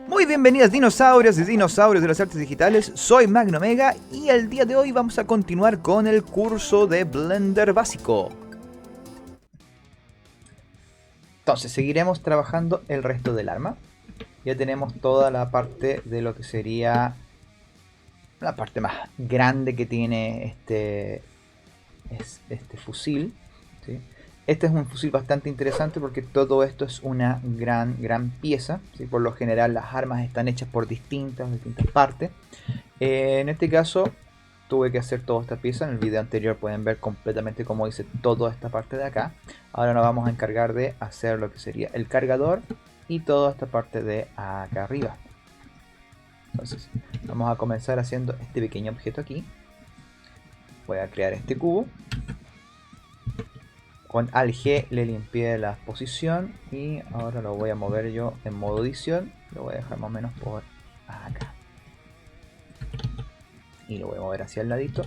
Muy bienvenidas dinosaurios y dinosaurios de las artes digitales, soy Magnomega y el día de hoy vamos a continuar con el curso de Blender básico. Entonces seguiremos trabajando el resto del arma. Ya tenemos toda la parte de lo que sería la parte más grande que tiene este fusil, ¿sí? Este es un fusil bastante interesante porque todo esto es una gran pieza, ¿sí? Por lo general las armas están hechas por distintas partes. En este caso tuve que hacer toda esta pieza. En el video anterior pueden ver completamente cómo hice toda esta parte de acá. Ahora nos vamos a encargar de hacer lo que sería el cargador y toda esta parte de acá arriba. Entonces vamos a comenzar haciendo este pequeño objeto aquí. Voy a crear este cubo. Con Alt G le limpié la posición y ahora lo voy a mover yo en modo edición. Lo voy a dejar más o menos por acá. Y lo voy a mover hacia el ladito.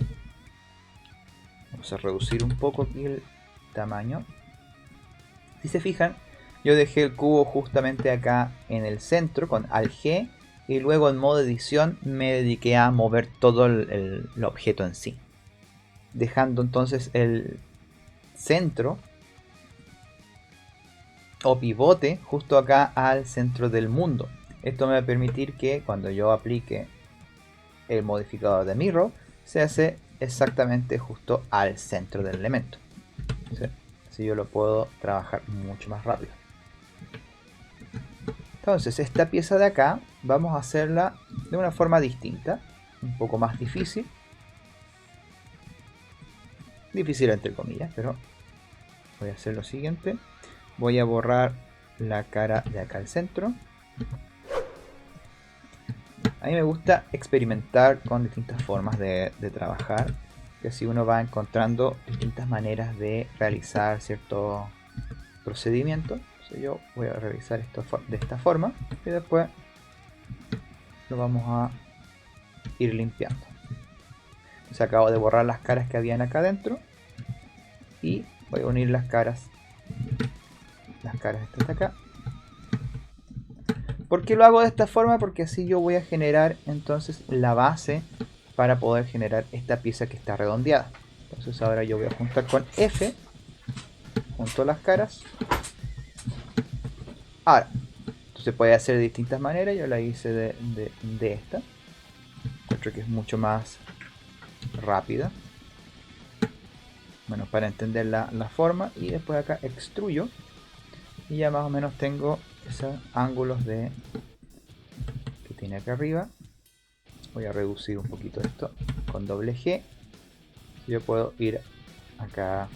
Vamos a reducir un poco aquí el tamaño. Si se fijan, yo dejé el cubo justamente acá en el centro con Alt G. Y luego en modo edición me dediqué a mover todo el objeto en sí. Dejando entonces el centro o pivote justo acá al centro del mundo. Esto me va a permitir que cuando yo aplique el modificador de mirror se hace exactamente justo al centro del elemento. ¿Sí? Así yo lo puedo trabajar mucho más rápido. Entonces esta pieza de acá vamos a hacerla de una forma distinta, un poco más difícil. Difícil entre comillas, pero voy a hacer lo siguiente. Voy a borrar la cara de acá al centro. A mí me gusta experimentar con distintas formas de trabajar, que así uno va encontrando distintas maneras de realizar ciertos procedimientos. Entonces yo voy a realizar esto de esta forma y después lo vamos a ir limpiando. Entonces acabo de borrar las caras que habían acá adentro y voy a unir las caras estas de acá. ¿Por qué lo hago de esta forma? Porque así yo voy a generar entonces la base para poder generar esta pieza que está redondeada. Entonces ahora yo voy a juntar con F, junto las caras. Ahora, se puede hacer de distintas maneras. Yo la hice de esta. Encuentro que es mucho más rápida. Bueno, para entender la forma. Y después acá extruyo. Y ya más o menos tengo esos ángulos que tiene acá arriba. Voy a reducir un poquito esto con doble G. Yo puedo ir acá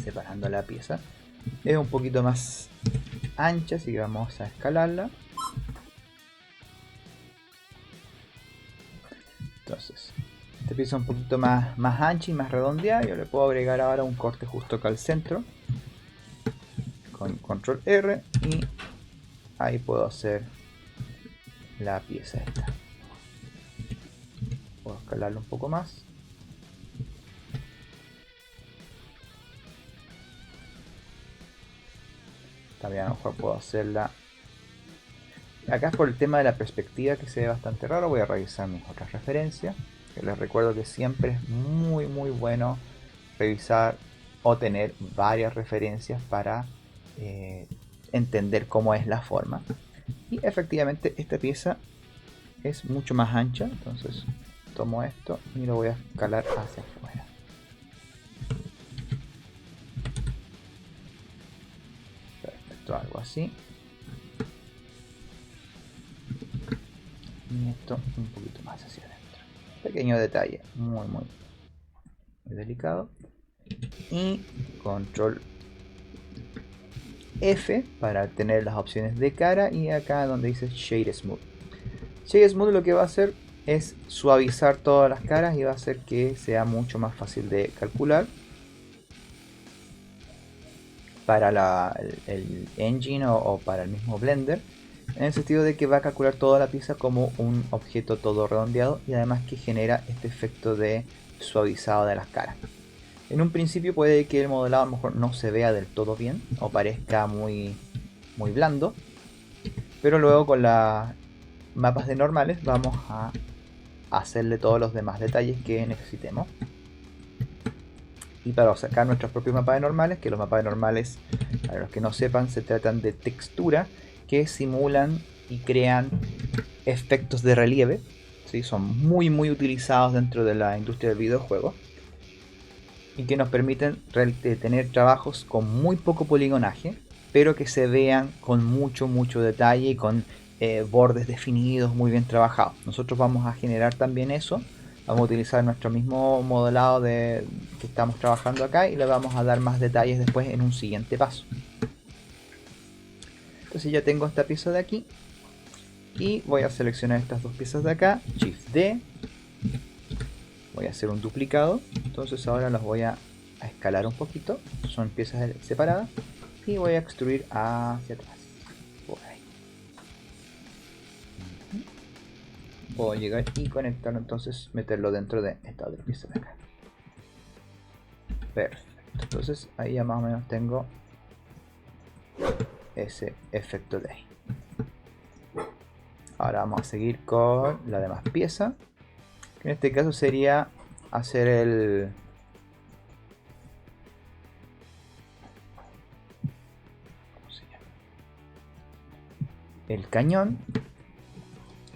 separando la pieza. Es un poquito más ancha, así que vamos a escalarla. Entonces, esta pieza es un poquito más ancha y más redondeada. Yo le puedo agregar ahora un corte justo acá al centro. Con control R y ahí puedo hacer la pieza esta. Puedo escalarlo un poco más. También a lo mejor puedo hacerla. Acá es por el tema de la perspectiva que se ve bastante raro. Voy a revisar mis otras referencias. Que les recuerdo que siempre es muy bueno revisar o tener varias referencias para entender cómo es la forma. Y efectivamente esta pieza es mucho más ancha, entonces tomo esto y lo voy a escalar hacia afuera. Perfecto, algo así. Y esto un poquito más hacia adentro. Pequeño detalle, muy delicado. Y control F para tener las opciones de cara y acá donde dice Shade Smooth. Shade Smooth lo que va a hacer es suavizar todas las caras y va a hacer que sea mucho más fácil de calcular para el engine o para el mismo Blender, en el sentido de que va a calcular toda la pieza como un objeto todo redondeado y además que genera este efecto de suavizado de las caras. En un principio puede que el modelado a lo mejor no se vea del todo bien o parezca muy blando, Pero luego con las mapas de normales vamos a hacerle todos los demás detalles que necesitemos. Y para sacar nuestros propios mapas de normales, que los mapas de normales, para los que no sepan, se tratan de texturas que simulan y crean efectos de relieve. ¿Sí? Son muy utilizados dentro de la industria del videojuego y que nos permiten tener trabajos con muy poco poligonaje, pero que se vean con mucho detalle y con bordes definidos, muy bien trabajados. Nosotros vamos a generar también eso. Vamos a utilizar nuestro mismo modelado que estamos trabajando acá y le vamos a dar más detalles después en un siguiente paso. Entonces ya tengo esta pieza de aquí y voy a seleccionar estas dos piezas de acá, Shift D, voy a hacer un duplicado. Entonces ahora las voy a escalar un poquito, son piezas separadas, y voy a extruir hacia atrás, por ahí. Puedo llegar y conectarlo, entonces meterlo dentro de esta otra pieza de acá. Perfecto, entonces ahí ya más o menos tengo ese efecto de ahí. Ahora vamos a seguir con la demás pieza, que en este caso sería hacer el cañón.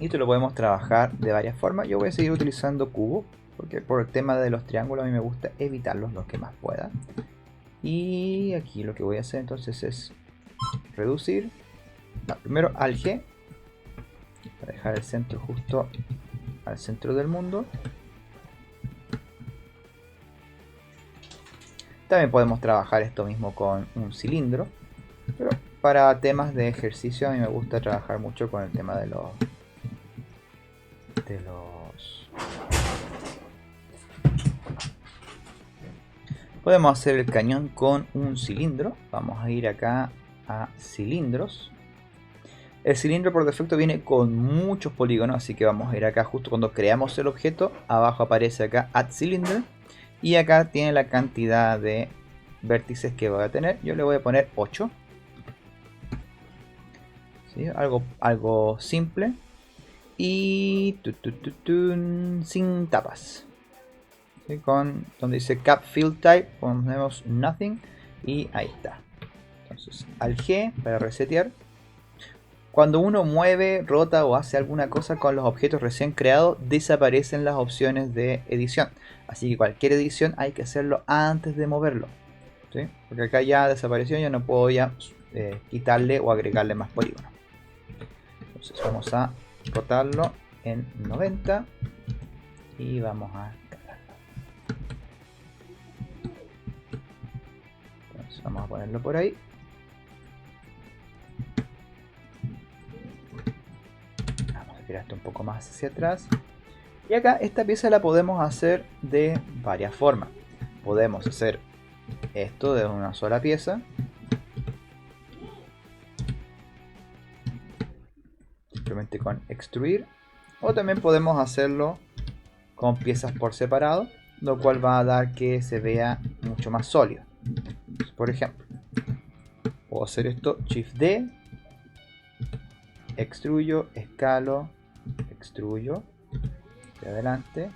Y esto lo podemos trabajar de varias formas. Yo voy a seguir utilizando cubo, porque por el tema de los triángulos a mí me gusta evitarlos lo que más pueda. Y aquí lo que voy a hacer entonces es reducir. Primero al G, para dejar el centro justo al centro del mundo. También podemos trabajar esto mismo con un cilindro, pero para temas de ejercicio a mí me gusta trabajar mucho con el tema de los podemos hacer el cañón con un cilindro. Vamos a ir acá a cilindros. El cilindro por defecto viene con muchos polígonos, así que vamos a ir acá justo cuando creamos el objeto. Abajo aparece acá Add Cylinder y acá tiene la cantidad de vértices que voy a tener. Yo le voy a poner 8. ¿Sí? Algo simple y sin tapas. ¿Sí? Con donde dice Cap Fill Type ponemos Nothing y ahí está. Entonces al G para resetear. Cuando uno mueve, rota o hace alguna cosa con los objetos recién creados, desaparecen las opciones de edición. Así que cualquier edición hay que hacerlo antes de moverlo. ¿Sí? Porque acá ya desapareció, ya no puedo ya quitarle o agregarle más polígonos. Entonces vamos a rotarlo en 90 y vamos a cargarlo. Entonces vamos a ponerlo por ahí. Vamos a tirar esto un poco más hacia atrás. Y acá esta pieza la podemos hacer de varias formas. Podemos hacer esto de una sola pieza. Simplemente con extruir. O también podemos hacerlo con piezas por separado, lo cual va a dar que se vea mucho más sólido. Por ejemplo, puedo hacer esto, Shift D, extruyo, escalo, extruyo, de adelante,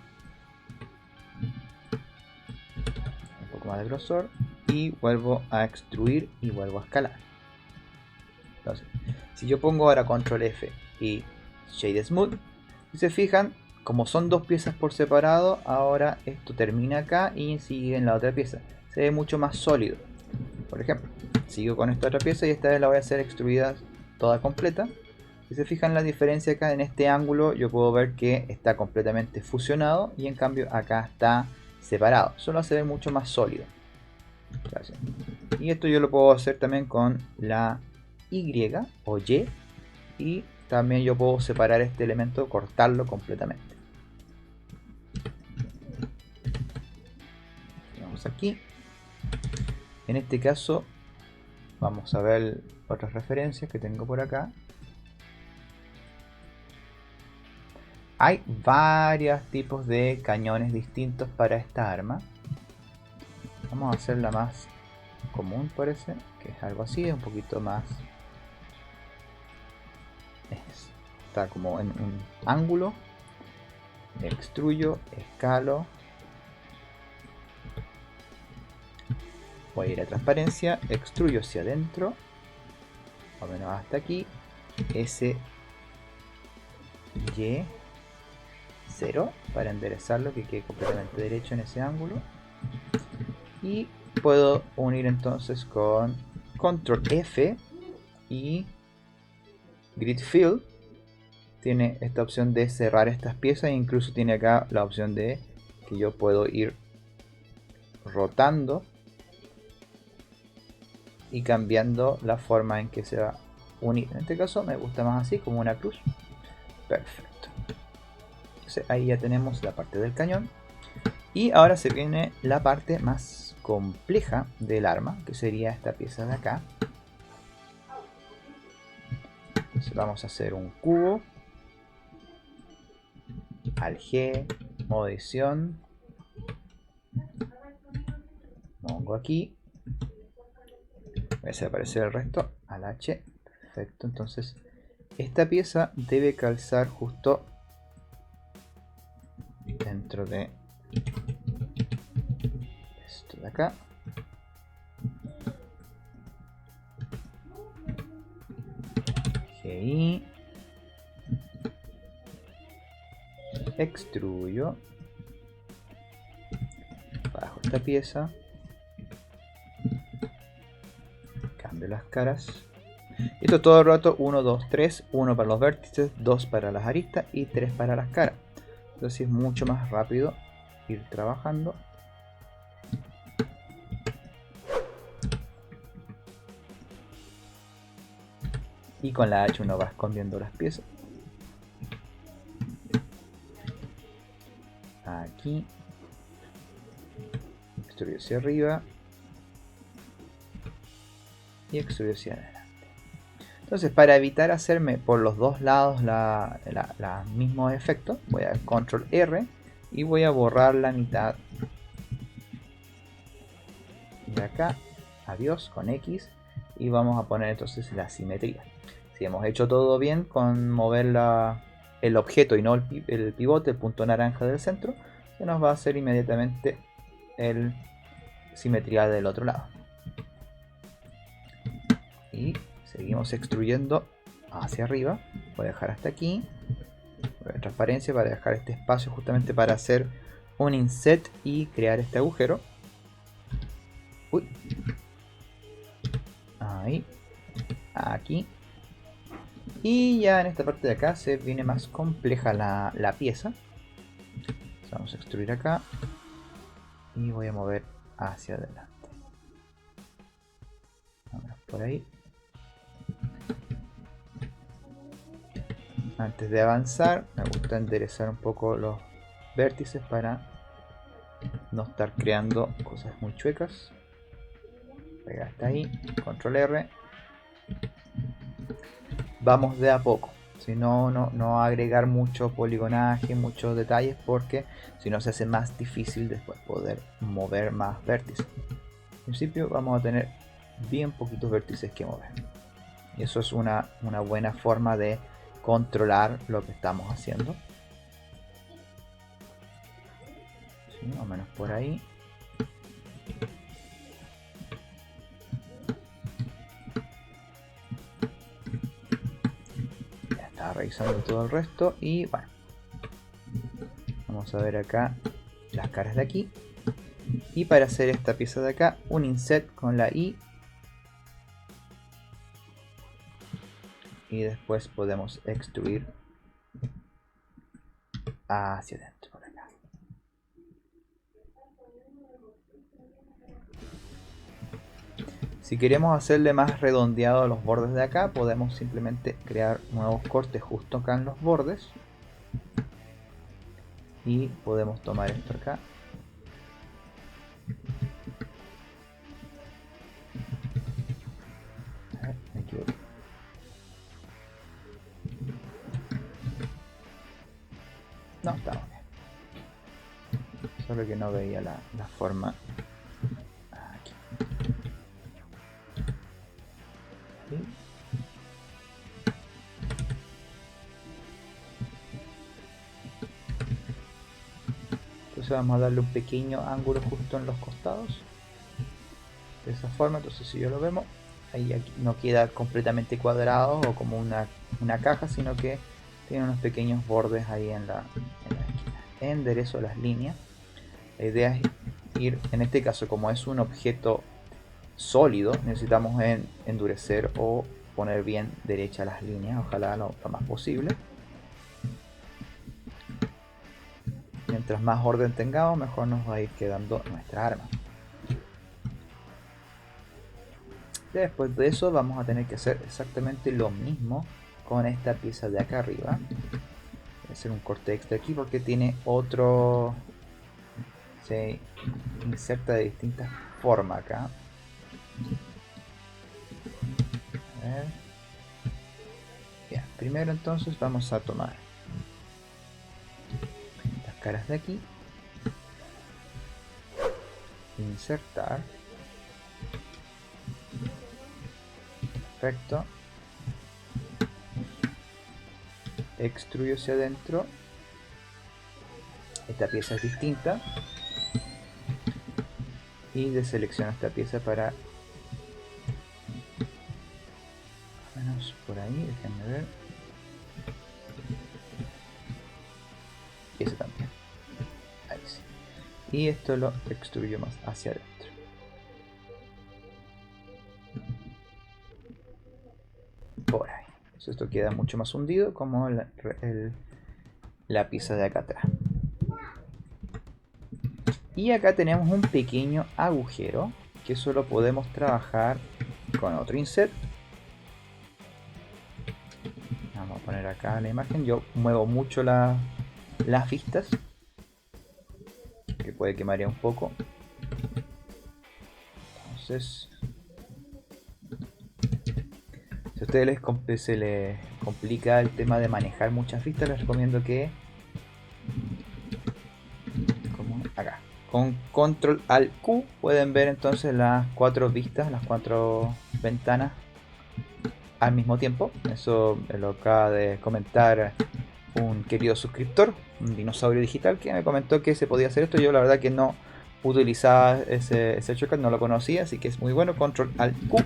un poco más de grosor, y vuelvo a extruir y vuelvo a escalar. Entonces, si yo pongo ahora Control F y Shade Smooth, si se fijan, como son dos piezas por separado, ahora esto termina acá y sigue en la otra pieza. Se ve mucho más sólido. Por ejemplo, sigo con esta otra pieza y esta vez la voy a hacer extruida toda completa. Si se fijan la diferencia acá en este ángulo, yo puedo ver que está completamente fusionado y en cambio acá está separado. Eso lo hace ver mucho más sólido. Gracias. Y esto yo lo puedo hacer también con la Y o Y, y también yo puedo separar este elemento, cortarlo completamente. Vamos aquí. En este caso vamos a ver otras referencias que tengo por acá. Hay varios tipos de cañones distintos para esta arma. Vamos a hacer la más común, parece, que es algo así, un poquito más está como en un ángulo. Extruyo, escalo. Voy a ir a transparencia, extruyo hacia adentro, más o menos hasta aquí. S, Y, 0 para enderezarlo, que quede completamente derecho en ese ángulo. Y puedo unir entonces con Control F y Grid Fill. Tiene esta opción de cerrar estas piezas e incluso tiene acá la opción de que yo puedo ir rotando y cambiando la forma en que se va a unir. En este caso me gusta más así, como una cruz. Perfecto. Entonces ahí ya tenemos la parte del cañón. Y ahora se viene la parte más compleja del arma, que sería esta pieza de acá. Entonces vamos a hacer un cubo. Al G, modo edición. Pongo aquí. Voy a hacer aparecer el resto. Al H. Perfecto. Entonces esta pieza debe calzar justo dentro de esto de acá. GI. Extruyo. Bajo esta pieza. Cambio las caras. Esto todo el rato 1, 2, 3. 1 para los vértices, 2 para las aristas y 3 para las caras. Entonces es mucho más rápido ir trabajando. Y con la H uno va escondiendo las piezas. Aquí. Extruyo hacia arriba. Y extruyo hacia adelante. Entonces, para evitar hacerme por los dos lados los mismos efectos, voy a Control R y voy a borrar la mitad de acá. Adiós, con X. Y vamos a poner entonces la simetría. Si hemos hecho todo bien con mover el objeto y no el pivote, el punto naranja del centro, se nos va a hacer inmediatamente el simetría del otro lado. Y seguimos extruyendo hacia arriba. Voy a dejar hasta aquí. Voy a transparencia para dejar este espacio justamente para hacer un inset y crear este agujero. Uy. Ahí. Aquí. Y ya en esta parte de acá se viene más compleja la pieza. Entonces vamos a extruir acá. Y voy a mover hacia adelante. Vamos por ahí. Antes de avanzar, me gusta enderezar un poco los vértices para no estar creando cosas muy chuecas. Pega hasta ahí, Control R. Vamos de a poco, si no agregar mucho poligonaje, muchos detalles, porque si no se hace más difícil después poder mover más vértices. En principio vamos a tener bien poquitos vértices que mover. Y eso es una buena forma de controlar lo que estamos haciendo. Sí, más o menos por ahí. Ya estaba revisando todo el resto y bueno. Vamos a ver acá las caras de aquí. Y para hacer esta pieza de acá, un inset con la I. Y después podemos extruir hacia adentro por acá. Si queremos hacerle más redondeado a los bordes de acá, podemos simplemente crear nuevos cortes justo acá en los bordes. Y podemos tomar esto acá. A ver, me equivoqué. No, estamos bien. Solo que no veía la forma. Aquí. ¿Sí? entonces vamos a darle un pequeño ángulo justo en los costados. De esa forma, entonces si yo lo vemos, ahí aquí no queda completamente cuadrado o como una caja, sino que tiene unos pequeños bordes ahí en la esquina. Enderezo las líneas. La idea es ir, en este caso, como es un objeto sólido, necesitamos endurecer o poner bien derechas las líneas, ojalá lo más posible. Mientras más orden tengamos, mejor nos va a ir quedando nuestra arma. Después de eso vamos a tener que hacer exactamente lo mismo con esta pieza de acá arriba. Voy a hacer un corte extra aquí porque tiene otro... se inserta de distintas formas acá. A ver. Bien, primero entonces vamos a tomar las caras de aquí, insertar, perfecto, extruyo hacia adentro, esta pieza es distinta y deselecciono esta pieza para menos por ahí, déjenme ver, y ese también, ahí sí, y esto lo extruyo más hacia adentro. Por ahí. Entonces esto queda mucho más hundido como la pieza de acá atrás. Y acá tenemos un pequeño agujero que solo podemos trabajar con otro inset. Vamos a poner acá la imagen. Yo muevo mucho las vistas, que puede que maree un poco. Entonces, si a ustedes se les complica el tema de manejar muchas vistas, les recomiendo que acá con control al Q pueden ver entonces las 4 vistas, las 4 ventanas al mismo tiempo. Eso lo acaba de comentar un querido suscriptor, un dinosaurio digital, que me comentó que se podía hacer esto. Yo la verdad que no utilizaba ese shortcut, no lo conocía, así que es muy bueno. Control al Q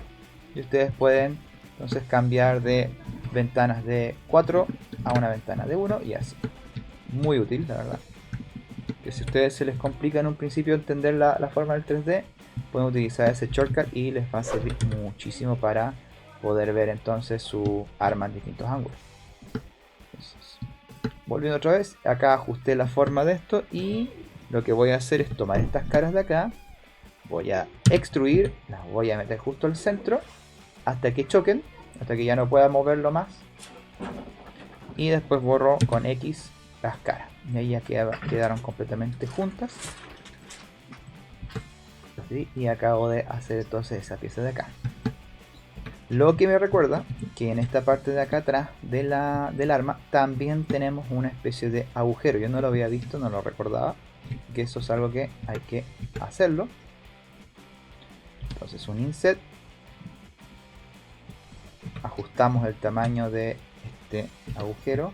y ustedes pueden entonces cambiar de ventanas de 4 a una ventana de 1 y así. Muy útil, la verdad. Que si a ustedes se les complica en un principio entender la forma del 3D, pueden utilizar ese shortcut y les va a servir muchísimo para poder ver entonces su arma en distintos ángulos. Entonces, volviendo otra vez, acá ajusté la forma de esto y lo que voy a hacer es tomar estas caras de acá, voy a extruir, las voy a meter justo al centro hasta que choquen, hasta que ya no pueda moverlo más, y después borro con X las caras y ahí ya quedaron completamente juntas. ¿Sí? Y acabo de hacer entonces esa pieza de acá, lo que me recuerda que en esta parte de acá atrás del arma también tenemos una especie de agujero. Yo no lo había visto, no lo recordaba, que eso es algo que hay que hacerlo. Entonces un inset, ajustamos el tamaño de este agujero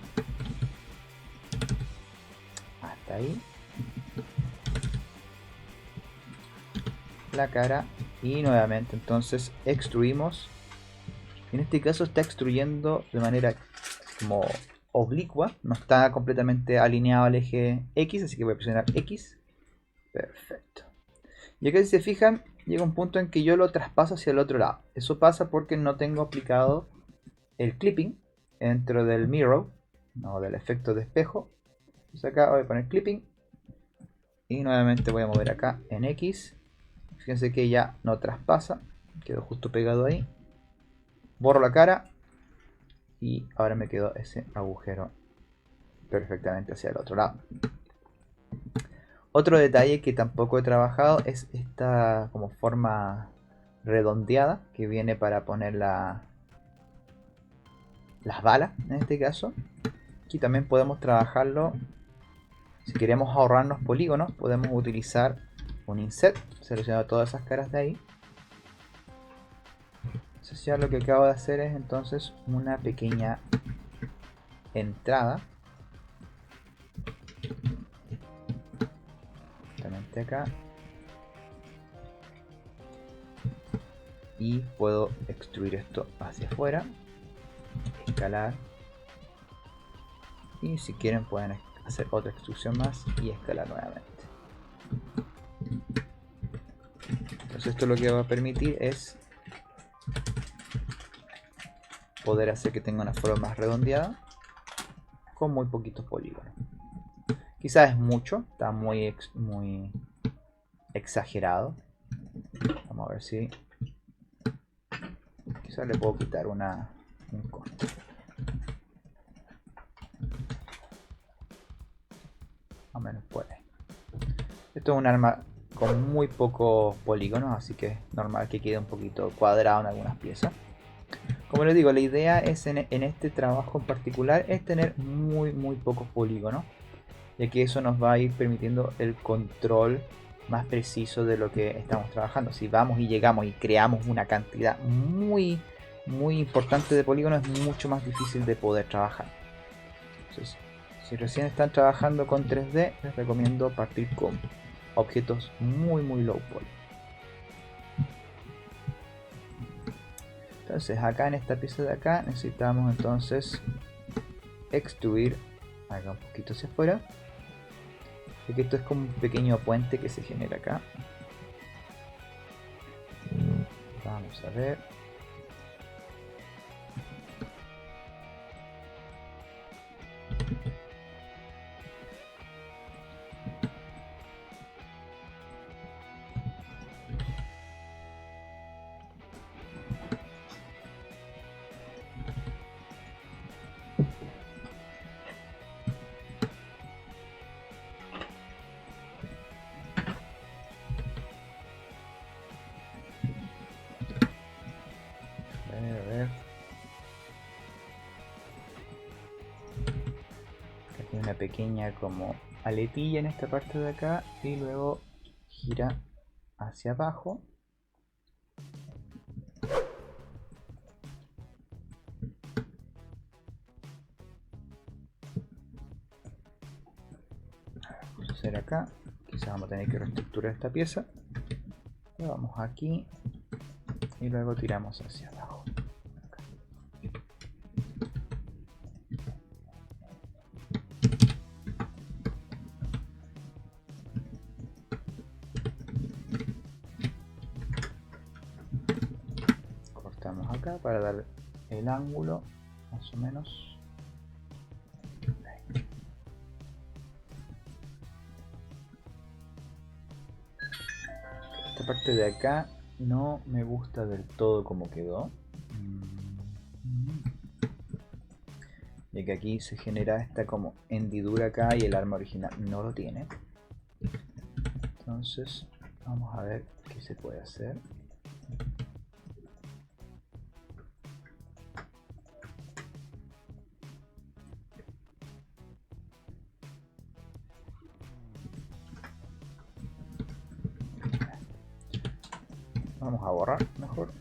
hasta ahí, la cara, y nuevamente entonces extruimos. En este caso está extruyendo de manera como oblicua, no está completamente alineado al eje X, así que voy a presionar X. Perfecto. Y acá si se fijan, llega un punto en que yo lo traspaso hacia el otro lado. Eso pasa porque no tengo aplicado el clipping dentro del mirror, o del efecto de espejo. Entonces acá voy a poner clipping y nuevamente voy a mover acá en X. Fíjense que ya no traspasa, quedó justo pegado ahí. Borro la cara y ahora me quedó ese agujero perfectamente hacia el otro lado. Otro detalle que tampoco he trabajado es esta como forma redondeada que viene para poner las balas en este caso. Aquí también podemos trabajarlo. Si queremos ahorrarnos polígonos, podemos utilizar un inset, seleccionar todas esas caras de ahí. Entonces ya lo que acabo de hacer es entonces una pequeña entrada este acá. Y puedo extruir esto hacia afuera, escalar, y si quieren pueden hacer otra extrusión más y escalar nuevamente. Entonces esto lo que va a permitir es poder hacer que tenga una forma más redondeada con muy poquitos polígonos. Quizás es mucho, está muy exagerado. Vamos a ver si quizás le puedo quitar un costo. Más o menos puede. Esto es un arma con muy pocos polígonos, así que es normal que quede un poquito cuadrado en algunas piezas. Como les digo, la idea es en este trabajo en particular es tener muy pocos polígonos, ya que eso nos va a ir permitiendo el control más preciso de lo que estamos trabajando. Si vamos y llegamos y creamos una cantidad muy importante de polígonos, es mucho más difícil de poder trabajar. Entonces, si recién están trabajando con 3D, les recomiendo partir con objetos muy low poly. Entonces acá en esta pieza de acá necesitamos entonces extruir acá un poquito hacia afuera, porque esto es como un pequeño puente que se genera acá. Vamos a ver. A ver. Acá tiene una pequeña como aletilla en esta parte de acá y luego gira hacia abajo. Vamos a hacer acá. Quizás vamos a tener que reestructurar esta pieza. Lo vamos aquí y luego tiramos hacia abajo. Cortamos acá para dar el ángulo más o menos. Esta parte de acá no me gusta del todo como quedó, ya que aquí se genera esta como hendidura acá y el arma original no lo tiene. Entonces vamos a ver qué se puede hacer. Vamos a borrar mejor.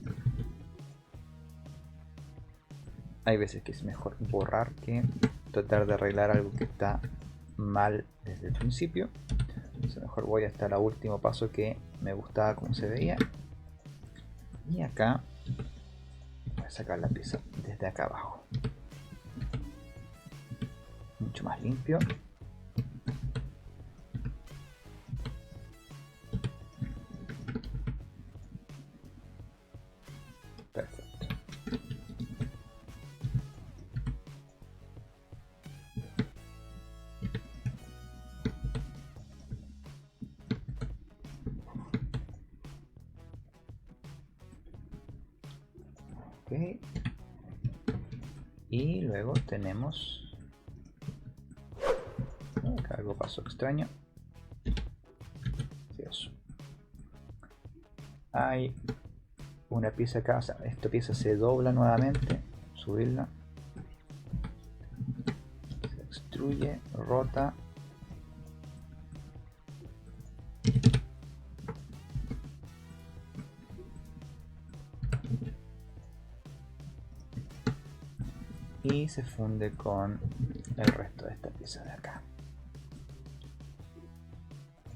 Hay veces que es mejor borrar que tratar de arreglar algo que está mal desde el principio. Entonces mejor voy hasta el último paso que me gustaba como se veía. Y acá voy a sacar la pieza desde acá abajo. Mucho más limpio. Perfecto. Ok. Y luego tenemos... acá algo pasó extraño. Dios. Hay una pieza acá, o sea, esta pieza se dobla nuevamente, subirla, se extruye, rota, y se funde con el resto de esta pieza de acá.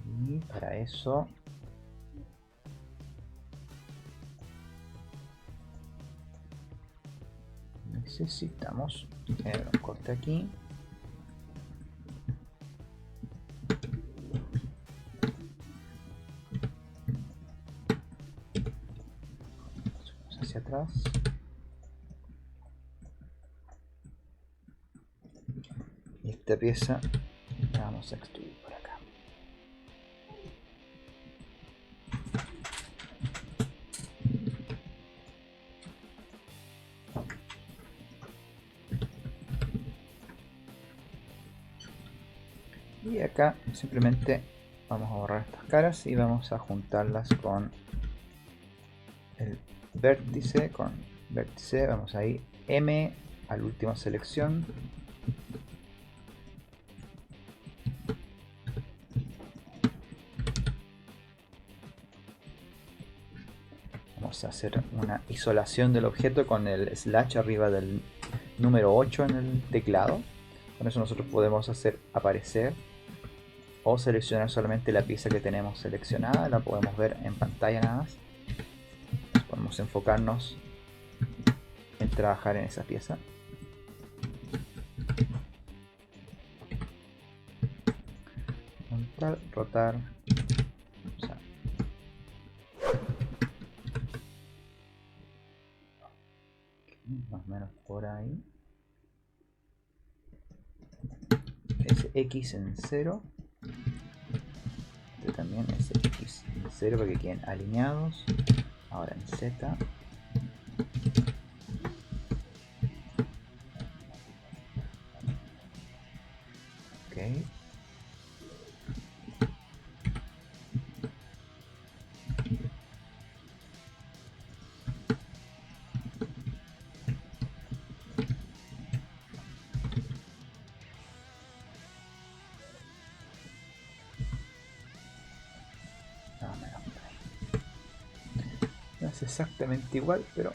Y para eso necesitamos tener un corte aquí. Hacia atrás. Y esta pieza la vamos a extruir por acá. Y acá simplemente vamos a borrar estas caras y vamos a juntarlas con el vértice. Con vértice vamos a ir M a la última selección. Vamos a hacer una isolación del objeto con el slash arriba del número 8 en el teclado. Con eso nosotros podemos hacer aparecer o seleccionar solamente la pieza que tenemos seleccionada. La podemos ver en pantalla nada más. Podemos enfocarnos en trabajar en esa pieza. Montar, rotar. Más o menos por ahí. Ese X en 0. Este también es X en 0 para que queden alineados. Ahora en Z. Ok. No es exactamente igual, pero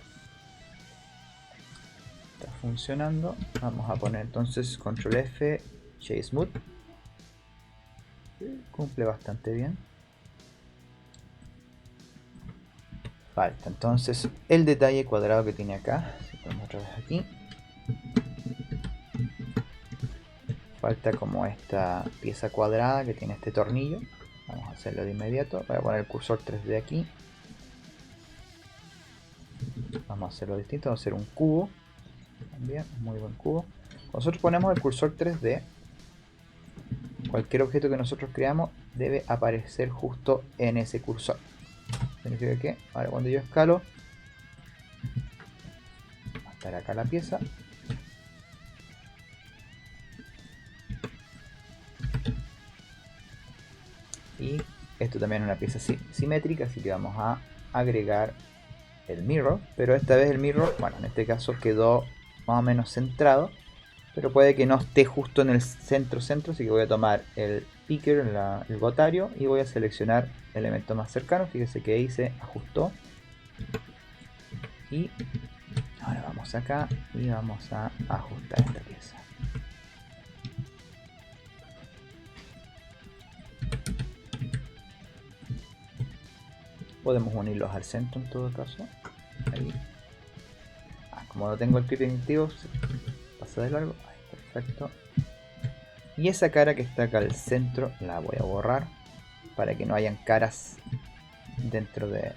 está funcionando. Vamos a poner entonces control F, Shade Smooth. Cumple bastante bien. Falta entonces el detalle cuadrado que tiene acá. Si ponemos otra vez aquí. Falta como esta pieza cuadrada que tiene este tornillo. Vamos a hacerlo de inmediato. Voy a poner el cursor 3D aquí. Vamos a hacerlo distinto. Vamos a hacer un cubo. También, muy buen cubo. Cuando nosotros ponemos el cursor 3D, cualquier objeto que nosotros creamos debe aparecer justo en ese cursor. Significa que ahora cuando yo escalo, va a estar acá la pieza. Y esto también es una pieza simétrica, así que vamos a agregar el mirror. Pero esta vez el mirror, bueno, en este caso quedó más o menos centrado, pero puede que no esté justo en el centro, así que voy a tomar el picker, el gotario, y voy a seleccionar el elemento más cercano. Fíjese que ahí se ajustó. Y ahora vamos acá y vamos a ajustar esta pieza. Podemos unirlos al centro en todo caso. Ahí. Como no tengo el clipping activo, pasa de largo. Ahí, perfecto. Y esa cara que está acá al centro la voy a borrar para que no hayan caras dentro del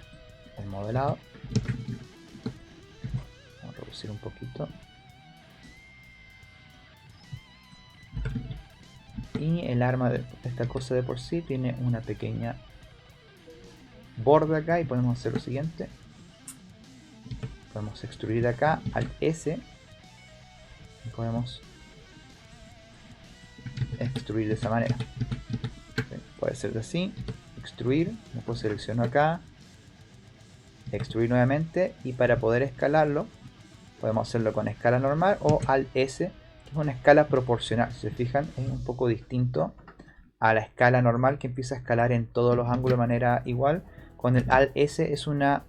modelado. Vamos a reducir un poquito. Y el arma de esta cosa de por sí tiene una pequeña borde acá y podemos hacer lo siguiente. Podemos extruir acá al S y podemos extruir de esa manera. Puede ser así, extruir, después selecciono acá, extruir nuevamente, y para poder escalarlo podemos hacerlo con escala normal o al S, que es una escala proporcional. Si se fijan, es un poco distinto a la escala normal que empieza a escalar en todos los ángulos de manera igual. Con el Alt S es una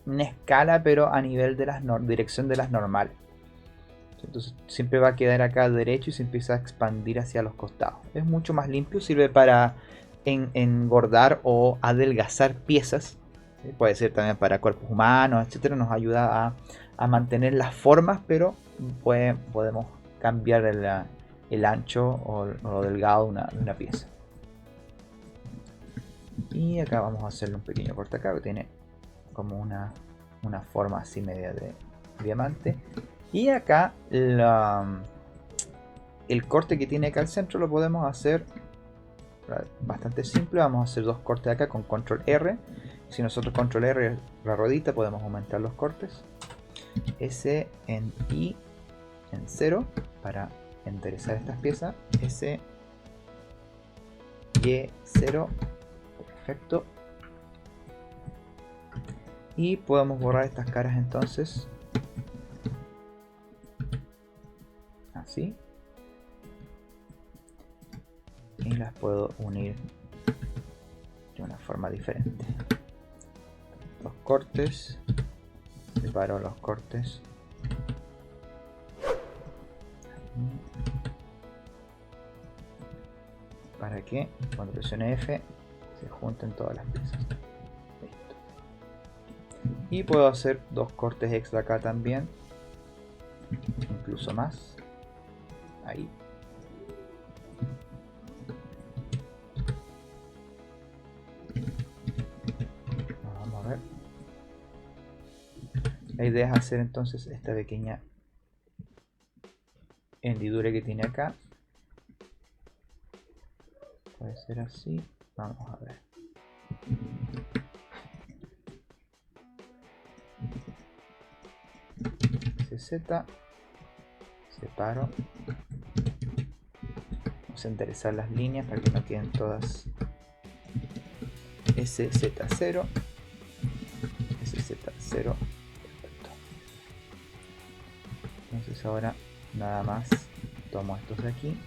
escala, pero a nivel de las dirección de las normales. Entonces siempre va a quedar acá derecho y se empieza a expandir hacia los costados. Es mucho más limpio, sirve para engordar o adelgazar piezas. Puede ser también para cuerpos humanos, etcétera. Nos ayuda a mantener las formas, pero podemos cambiar el ancho o lo delgado de una pieza. Y acá vamos a hacerle un pequeño corte acá, que tiene como una forma así media de diamante. Y acá el corte que tiene acá al centro lo podemos hacer bastante simple. Vamos a hacer dos cortes acá con control R. Si nosotros control R la ruedita, podemos aumentar los cortes. S en I en 0 para enderezar estas piezas. S Y 0. Perfecto. Y podemos borrar estas caras entonces. Así. Y las puedo unir de una forma diferente. Los cortes. Separo los cortes. Para que cuando presione F se junten todas las piezas. Listo. Y puedo hacer dos cortes extra acá también. Incluso más. Ahí. Vamos a ver. La idea es hacer entonces esta pequeña hendidura que tiene acá. Puede ser así. Vamos a ver. CZ. Separo. Vamos a enderezar las líneas para que no queden todas. SZ0. SZ0. Perfecto. Entonces ahora nada más tomo estos de aquí.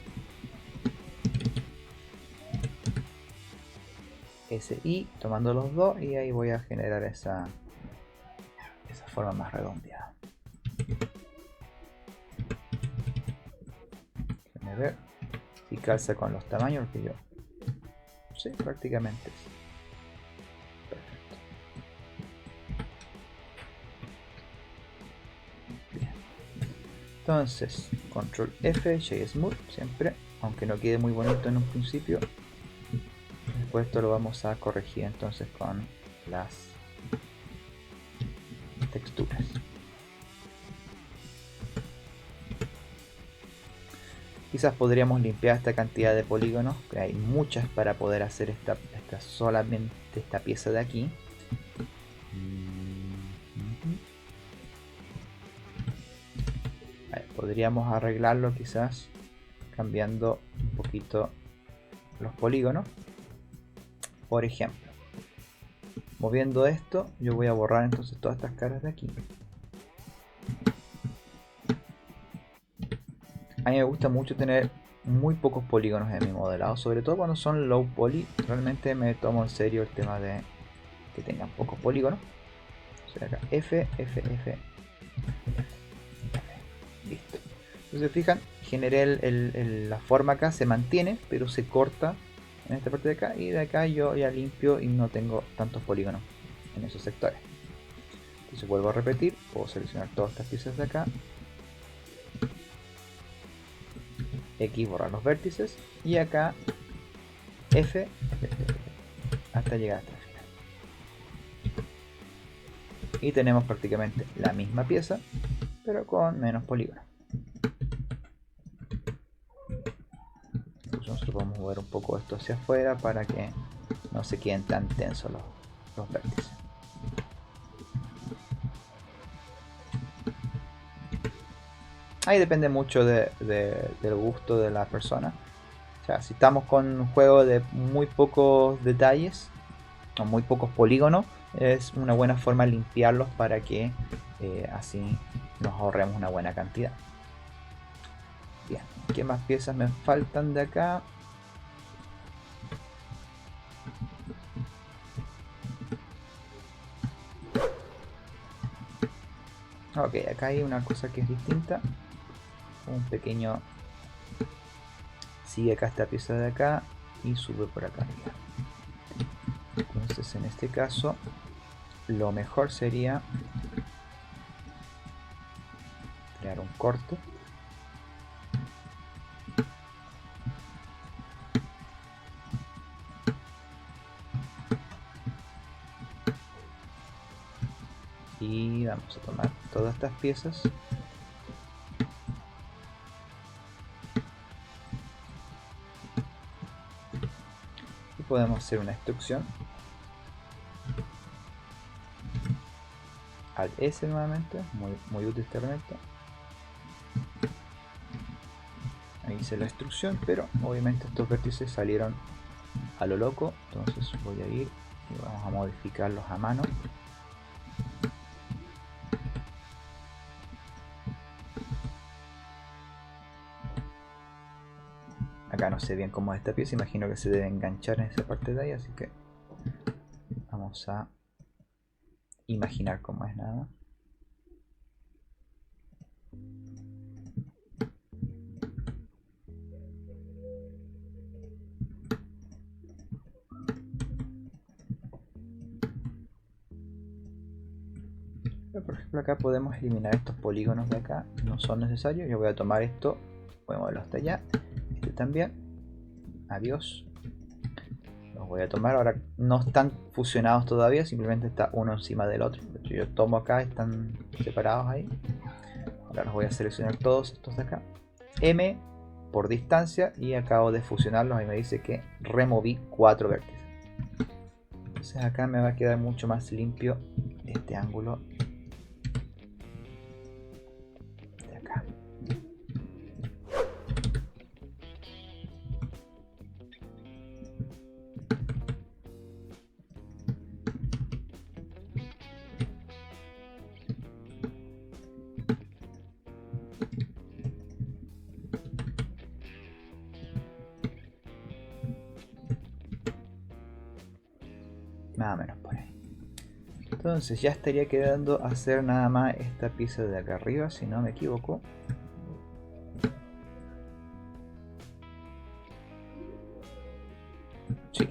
SI, tomando los dos, y ahí voy a generar esa forma más redondeada. Déjenme ver si calza con los tamaños, porque yo sí, prácticamente sí. Perfecto. Bien. Entonces, control F, Shade Smooth, siempre, aunque no quede muy bonito en un principio. Después esto lo vamos a corregir entonces con las texturas. Quizás podríamos limpiar esta cantidad de polígonos, que hay muchas para poder hacer solamente esta pieza de aquí. Podríamos arreglarlo quizás cambiando un poquito los polígonos. Por ejemplo, moviendo esto, yo voy a borrar entonces todas estas caras de aquí. A mí me gusta mucho tener muy pocos polígonos en mi modelado, sobre todo cuando son low poly. Realmente me tomo en serio el tema de que tengan pocos polígonos. O sea, acá F, F, F, F. Listo. Entonces, fijan, generé la forma acá, se mantiene, pero se corta en esta parte de acá, y de acá yo ya limpio y no tengo tantos polígonos en esos sectores. Entonces vuelvo a repetir, puedo seleccionar todas estas piezas de acá, X, borrar los vértices, y acá F, hasta llegar hasta el final. Y tenemos prácticamente la misma pieza, pero con menos polígonos. Nosotros vamos a mover un poco esto hacia afuera para que no se queden tan tensos los vértices. Ahí depende mucho del gusto de la persona. O sea, si estamos con un juego de muy pocos detalles o muy pocos polígonos, es una buena forma de limpiarlos para que así nos ahorremos una buena cantidad. Bien, ¿qué más piezas me faltan de acá? Ok, acá hay una cosa que es distinta. Un pequeño... Sigue acá esta pieza de acá y sube por acá arriba. Entonces en este caso lo mejor sería crear un corte. Y vamos a tomar todas estas piezas y podemos hacer una extrusión. Alt S nuevamente, muy útil esta herramienta. Ahí hice la extrusión, pero obviamente estos vértices salieron a lo loco, entonces voy a ir y vamos a modificarlos a mano. Acá no sé bien cómo es esta pieza, imagino que se debe enganchar en esa parte de ahí, así que vamos a imaginar cómo es nada más. Por ejemplo, acá podemos eliminar estos polígonos de acá, no son necesarios. Yo voy a tomar esto, voy a moverlo hasta allá, este también, adiós. Los voy a tomar, ahora no están fusionados todavía, simplemente está uno encima del otro. De hecho, yo tomo acá, están separados ahí. Ahora los voy a seleccionar todos estos de acá, M por distancia, y acabo de fusionarlos. Ahí me dice que removí 4 vértices. Entonces acá me va a quedar mucho más limpio este ángulo de acá. Más o menos por ahí. Entonces ya estaría quedando hacer nada más esta pieza de acá arriba, si no me equivoco. Sí.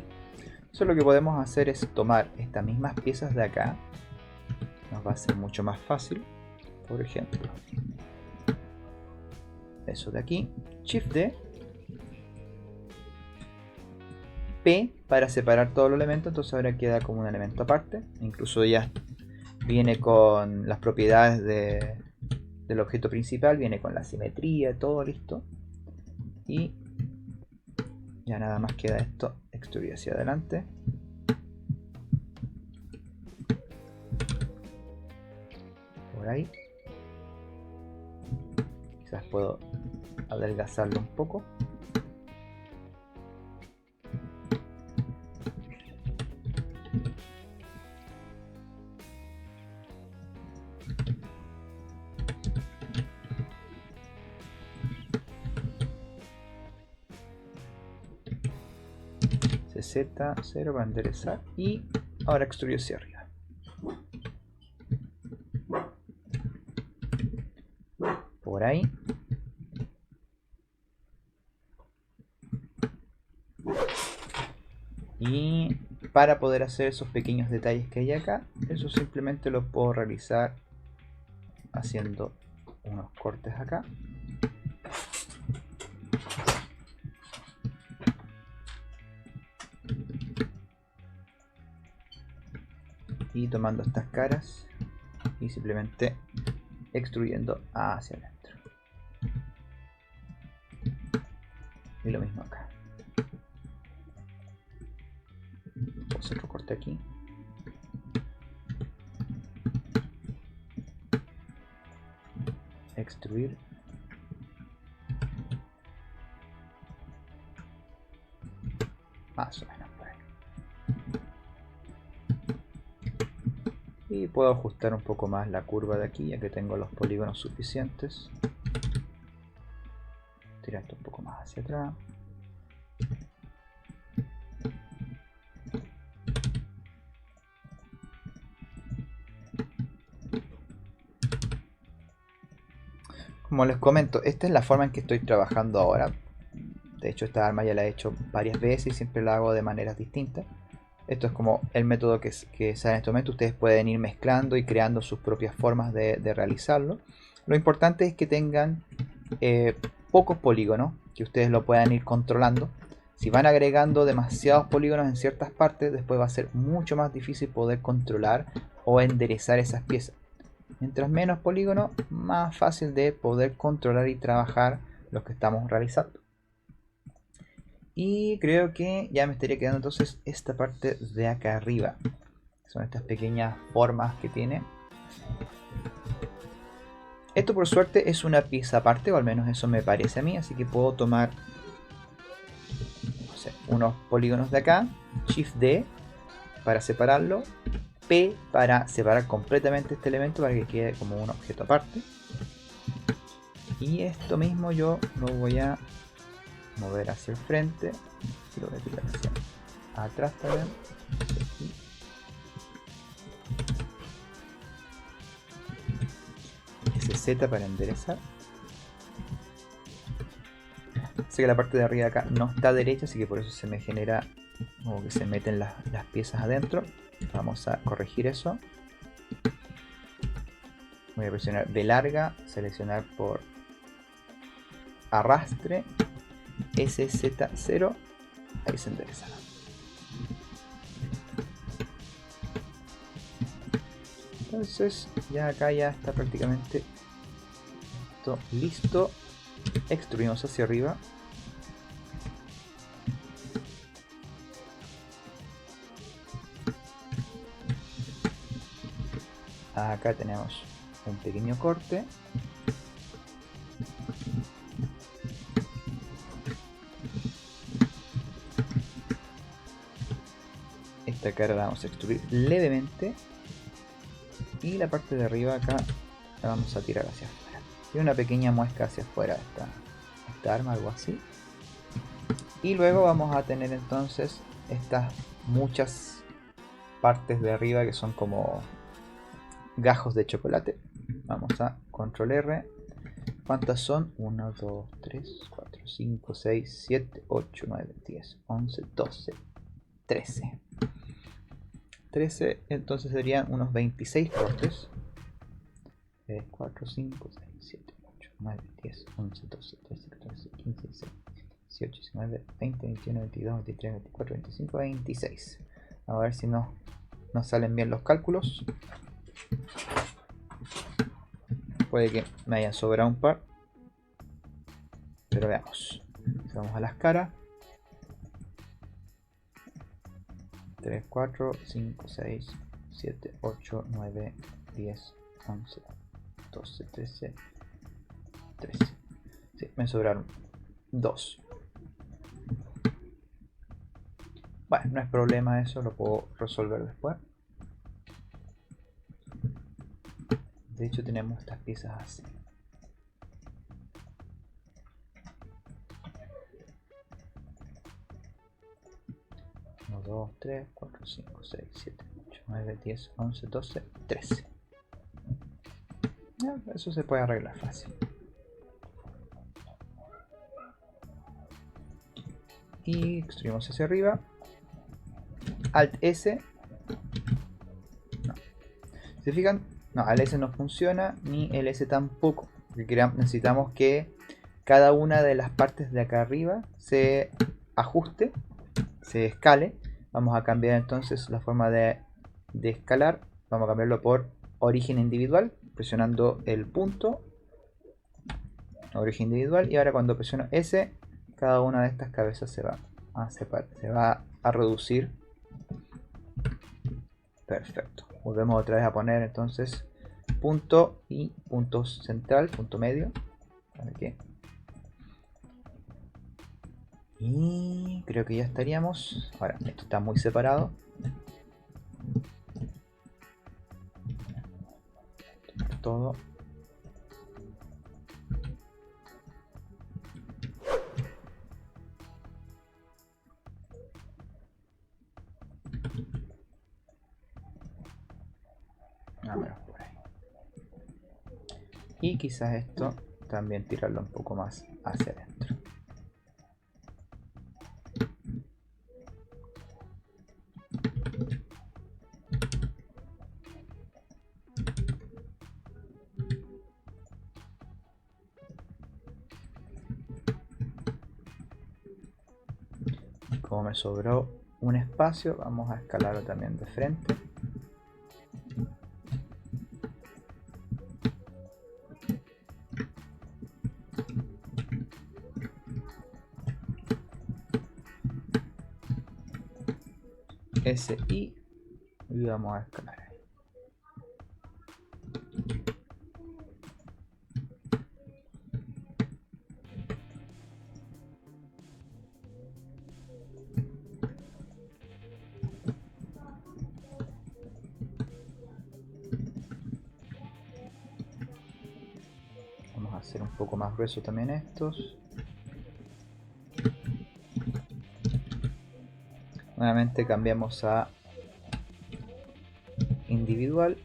Eso lo que podemos hacer es tomar estas mismas piezas de acá. Nos va a ser mucho más fácil. Por ejemplo, eso de aquí. Shift D. P para separar todos los elementos, entonces ahora queda como un elemento aparte. Incluso ya viene con las propiedades del objeto principal, viene con la simetría, todo listo. Y ya nada más queda esto extruir hacia adelante. Por ahí. Quizás puedo adelgazarlo un poco. Z0 para enderezar y ahora extruyo hacia arriba. Por ahí. Y para poder hacer esos pequeños detalles que hay acá, eso simplemente lo puedo realizar haciendo unos cortes acá. Y tomando estas caras y simplemente extruyendo hacia adentro. Y lo mismo acá. Voy a hacer otro corte aquí. Extruir. Más o menos por ahí. Y puedo ajustar un poco más la curva de aquí, ya que tengo los polígonos suficientes. Tirar esto un poco más hacia atrás. Como les comento, esta es la forma en que estoy trabajando ahora. De hecho, esta arma ya la he hecho varias veces y siempre la hago de maneras distintas. Esto es como el método que sale en este momento. Ustedes pueden ir mezclando y creando sus propias formas de realizarlo. Lo importante es que tengan pocos polígonos, que ustedes lo puedan ir controlando. Si van agregando demasiados polígonos en ciertas partes, después va a ser mucho más difícil poder controlar o enderezar esas piezas. Mientras menos polígonos, más fácil de poder controlar y trabajar lo que estamos realizando. Y creo que ya me estaría quedando entonces esta parte de acá arriba. Son estas pequeñas formas que tiene. Esto por suerte es una pieza aparte, o al menos eso me parece a mí. Así que puedo tomar, no sé, unos polígonos de acá. Shift D para separarlo. P para separar completamente este elemento para que quede como un objeto aparte. Y esto mismo yo lo voy a mover hacia el frente. Y lo voy a tirar hacia atrás también. Z para enderezar. Sé que la parte de arriba de acá no está derecha, así que por eso se me genera como que se meten las piezas adentro. Vamos a corregir eso. Voy a presionar B larga, seleccionar por arrastre, SZ0, ahí se endereza. Entonces ya acá ya está prácticamente esto listo. Extruimos hacia arriba. Acá tenemos un pequeño corte. Esta cara la vamos a extruir levemente. Y la parte de arriba acá la vamos a tirar hacia afuera. Tiene una pequeña muesca hacia afuera esta arma, algo así. Y luego vamos a tener entonces estas muchas partes de arriba que son como gajos de chocolate. Vamos a control R. ¿Cuántas son? 1, 2, 3, 4, 5, 6, 7, 8, 9, 10, 11, 12, 13. 13, entonces serían unos 26 cortes. 4, 5, 6, 7, 8, 9, 10, 11, 12, 13, 14, 15, 16, 18, 19, 20, 21, 22, 23, 24, 25, 26. A ver si nos salen bien los cálculos. Puede que me hayan sobrado un par, pero veamos. Vamos a las caras. 3, 4, 5, 6, 7, 8, 9, 10, 11, 12, 13, 13. Sí, me sobraron 2. Bueno, no es problema eso, lo puedo resolver después. De hecho tenemos estas piezas así. Uno, 2, 3, 4, 5, 6, 7, 8, 9, 10, 11, 12, 13. Eso se puede arreglar fácil. Y extruimos hacia arriba. Alt S. No. ¿Se fijan? No, el S no funciona, ni el S tampoco. Porque necesitamos que cada una de las partes de acá arriba se ajuste, se escale. Vamos a cambiar entonces la forma de escalar. Vamos a cambiarlo por origen individual, presionando el punto. Origen individual. Y ahora cuando presiono S, cada una de estas cabezas se va a separar, se va a reducir. Perfecto. Volvemos otra vez a poner entonces punto y punto central, punto medio. Aquí. Y creo que ya estaríamos. Ahora, esto está muy separado. Todo. Por ahí. Y quizás esto también tirarlo un poco más hacia adentro. como me sobró un espacio, vamos a escalarlo también de frente. SI y vamos a escalar ahí. Vamos a hacer un poco más grueso también estos. Nuevamente cambiamos a individual.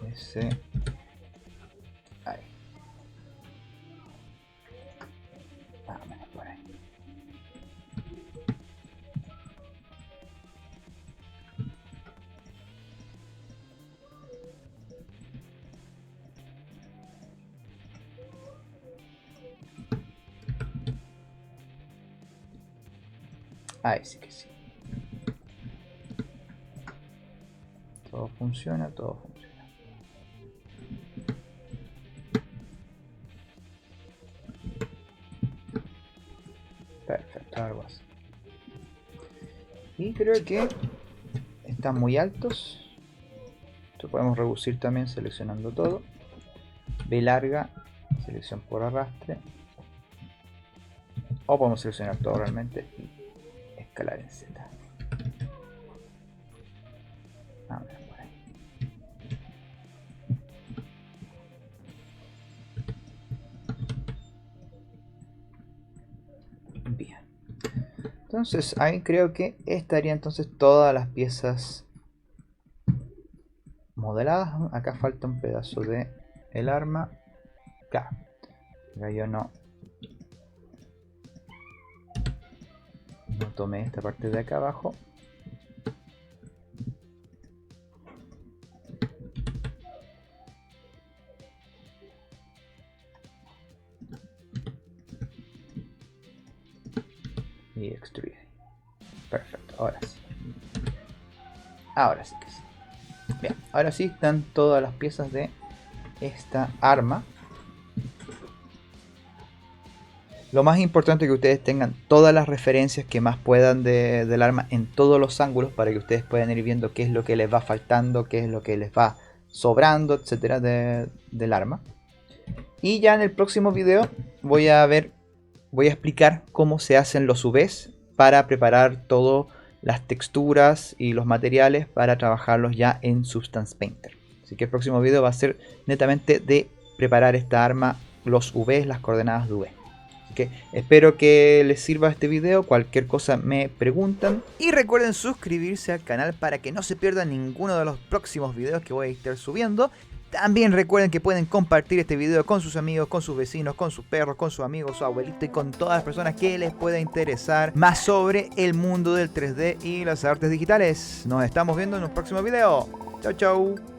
Ese. Ahí. Más o menos por ahí. Ahí sí que sí. Todo funciona, todo funciona. Perfecto, algo así. Y creo que están muy altos. Esto podemos reducir también seleccionando todo. B larga, selección por arrastre. O podemos seleccionar todo realmente y escalar en Z. Vamos por ahí. Bien. Entonces ahí creo que estaría entonces todas las piezas modeladas. Acá falta un pedazo de el arma. Claro. Pero yo no tomé esta parte de acá abajo. Y extruir. Perfecto, ahora sí. Ahora sí que sí. Bien, ahora sí están todas las piezas de esta arma. Lo más importante es que ustedes tengan todas las referencias que más puedan del arma en todos los ángulos para que ustedes puedan ir viendo qué es lo que les va faltando, qué es lo que les va sobrando, etcétera, del arma. Y ya en el próximo video voy a explicar cómo se hacen los UVs para preparar todas las texturas y los materiales para trabajarlos ya en Substance Painter. Así que el próximo video va a ser netamente de preparar esta arma, los UVs, las coordenadas de UV. Que espero que les sirva este video. Cualquier cosa me preguntan. Y recuerden suscribirse al canal para que no se pierdan ninguno de los próximos videos que voy a estar subiendo. También recuerden que pueden compartir este video con sus amigos, con sus vecinos, con sus perros, con sus amigos, su abuelito y con todas las personas que les pueda interesar más sobre el mundo del 3D y las artes digitales. Nos estamos viendo en un próximo video. Chau, chau.